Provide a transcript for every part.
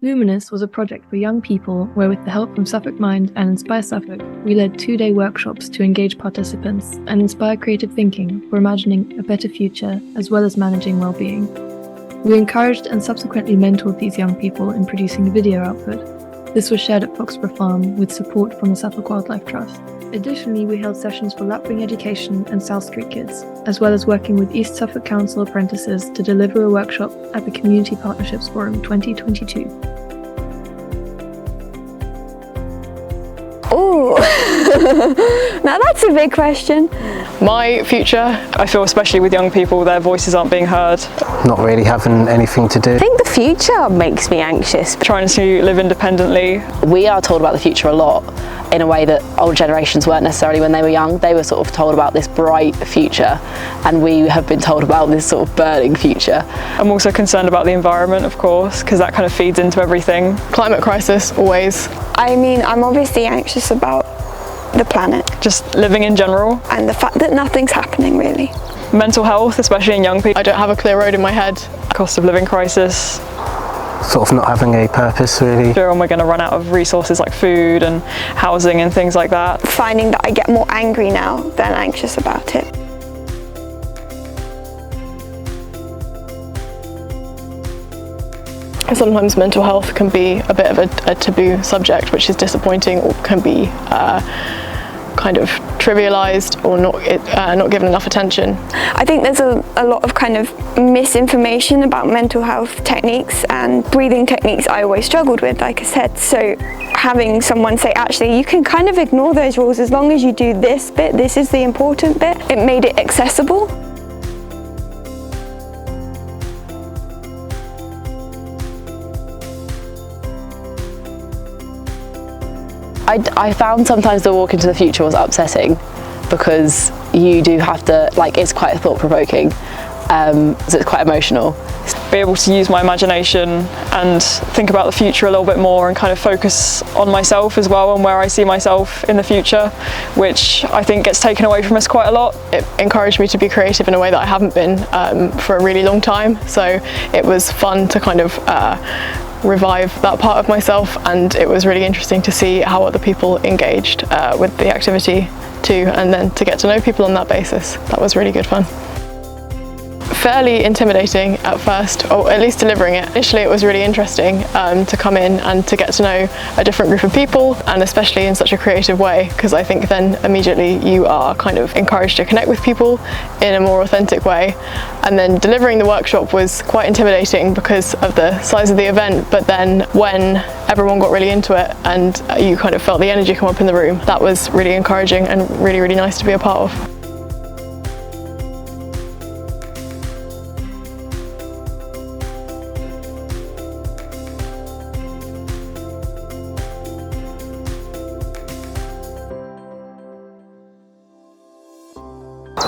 Luminous was a project for young people where, with the help from Suffolk Mind and Inspire Suffolk, we led 2-day workshops to engage participants and inspire creative thinking for imagining a better future as well as managing well-being. We encouraged and subsequently mentored these young people in producing video output. This was shared at Foxborough Farm with support from the Suffolk Wildlife Trust. Additionally, we held sessions for Lapwing Education and South Street Kids, as well as working with East Suffolk Council apprentices to deliver a workshop at the Community Partnerships Forum 2022. Oh, now that's a big question. My future, I feel especially with young people, their voices aren't being heard. Not really having anything to do. I think the future makes me anxious. Trying to live independently. We are told about the future a lot in a way that old generations weren't necessarily when they were young. They were sort of told about this bright future, and we have been told about this sort of burning future. I'm also concerned about the environment, of course, because that kind of feeds into everything. Climate crisis, always. I mean, I'm obviously anxious about the planet. Just living in general. And the fact that nothing's happening, really. Mental health, especially in young people. I don't have a clear road in my head. Cost of living crisis. Sort of not having a purpose, really. Fear we're going to run out of resources like food and housing and things like that. Finding that I get more angry now than anxious about it. Sometimes mental health can be a bit of a taboo subject, which is disappointing, or can be kind of trivialised or not given enough attention. I think there's a lot of kind of misinformation about mental health techniques, and breathing techniques I always struggled with, like I said. So having someone say, actually, you can kind of ignore those rules as long as you do this bit, this is the important bit, it made it accessible. I found sometimes the walk into the future was upsetting, because you do have to, like, it's quite thought-provoking, so it's quite emotional. Be able to use my imagination and think about the future a little bit more, and kind of focus on myself as well and where I see myself in the future, which I think gets taken away from us quite a lot. It encouraged me to be creative in a way that I haven't been for a really long time, so it was fun to kind of revive that part of myself, and it was really interesting to see how other people engaged with the activity too, and then to get to know people on that basis. That was really good fun. Fairly intimidating at first, or at least delivering it. Initially it was really interesting to come in and to get to know a different group of people, and especially in such a creative way, because I think then immediately you are kind of encouraged to connect with people in a more authentic way. And then delivering the workshop was quite intimidating because of the size of the event, but then when everyone got really into it and you kind of felt the energy come up in the room, that was really encouraging and really, really nice to be a part of.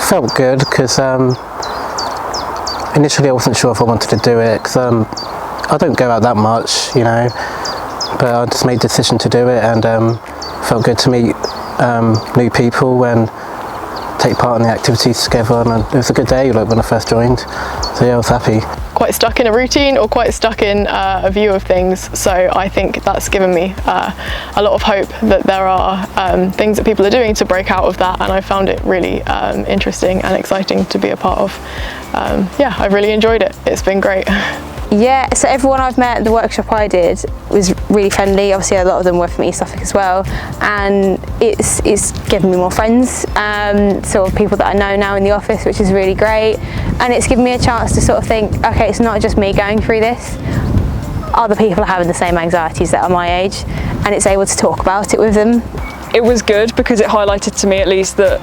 Felt good, because initially I wasn't sure if I wanted to do it, because I don't go out that much, you know, but I just made the decision to do it, and felt good to meet new people and take part in the activities together, and it was a good day, like when I first joined, so yeah, I was happy. Quite stuck in a routine, or quite stuck in a view of things, so I think that's given me a lot of hope that there are things that people are doing to break out of that, and I found it really interesting and exciting to be a part of. Yeah, I've really enjoyed it. It's been great. Yeah, so everyone I've met at the workshop I did was really friendly. Obviously a lot of them were from East Suffolk as well, and it's given me more friends, sort of people that I know now in the office, which is really great, and it's given me a chance to sort of think, okay, it's not just me going through this, other people are having the same anxieties that are my age, and it's able to talk about it with them. It was good because it highlighted to me at least that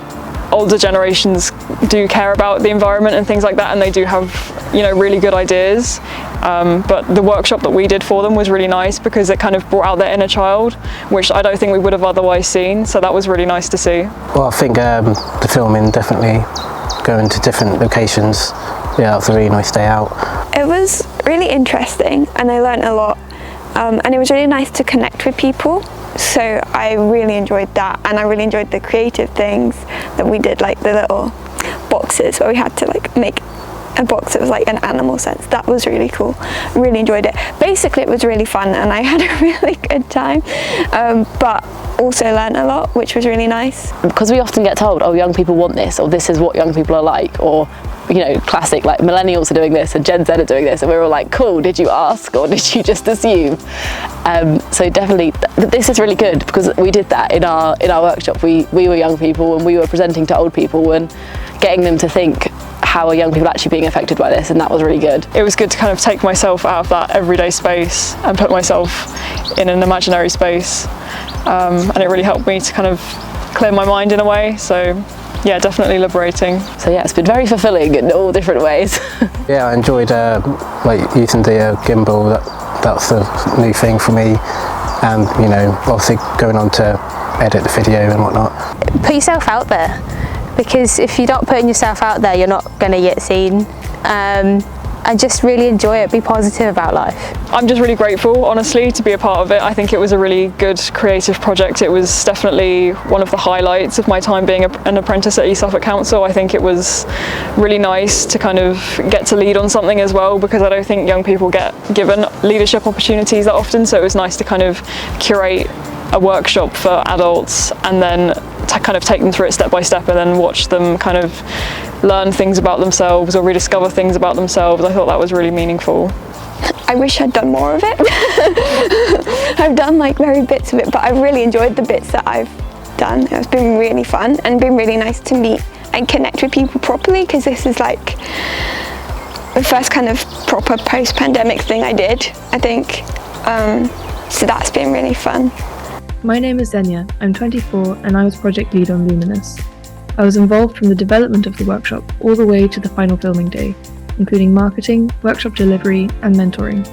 older generations do care about the environment and things like that, and they do have, you know, really good ideas. But the workshop that we did for them was really nice because it kind of brought out their inner child, which I don't think we would have otherwise seen, so that was really nice to see. Well, I think the filming, definitely going to different locations, yeah, it was a really nice day out. It was really interesting and I learned a lot, and it was really nice to connect with people, so I really enjoyed that, and I really enjoyed the creative things that we did, like the little boxes where we had to like make a box that was like an animal sense. That was really cool. Really enjoyed it. Basically it was really fun and I had a really good time, but also learned a lot, which was really nice. Because we often get told, oh, young people want this, or this is what young people are like, or you know, classic like millennials are doing this and Gen Z are doing this, and we're all like, cool, did you ask or did you just assume? So definitely this is really good, because we did that in our workshop. We were young people and we were presenting to old people and getting them to think, how are young people actually being affected by this, and that was really good. It was good to kind of take myself out of that everyday space and put myself in an imaginary space, and it really helped me to kind of clear my mind in a way, so yeah, definitely liberating. So yeah, it's been very fulfilling in all different ways. Yeah, I enjoyed like using the gimbal. That's a new thing for me, and you know, obviously going on to edit the video and whatnot. Put yourself out there, because if you're not putting yourself out there, you're not going to get seen. And just really enjoy it, be positive about life. I'm just really grateful, honestly, to be a part of it. I think it was a really good creative project. It was definitely one of the highlights of my time being an apprentice at East Suffolk Council. I think it was really nice to kind of get to lead on something as well, because I don't think young people get given leadership opportunities that often, so it was nice to kind of curate a workshop for adults and then to kind of take them through it step by step and then watch them kind of learn things about themselves or rediscover things about themselves. I thought that was really meaningful. I wish I'd done more of it. I've done like very bits of it, but I've really enjoyed the bits that I've done. It's been really fun and been really nice to meet and connect with people properly, because this is like the first kind of proper post-pandemic thing I did, I think. So that's been really fun. My name is Xenia, I'm 24 and I was project lead on Luminous. I was involved from the development of the workshop all the way to the final filming day, including marketing, workshop delivery and mentoring.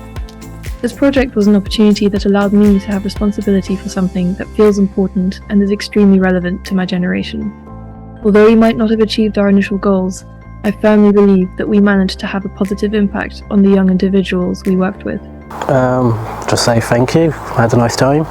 This project was an opportunity that allowed me to have responsibility for something that feels important and is extremely relevant to my generation. Although we might not have achieved our initial goals, I firmly believe that we managed to have a positive impact on the young individuals we worked with. Just say thank you, I had a nice time.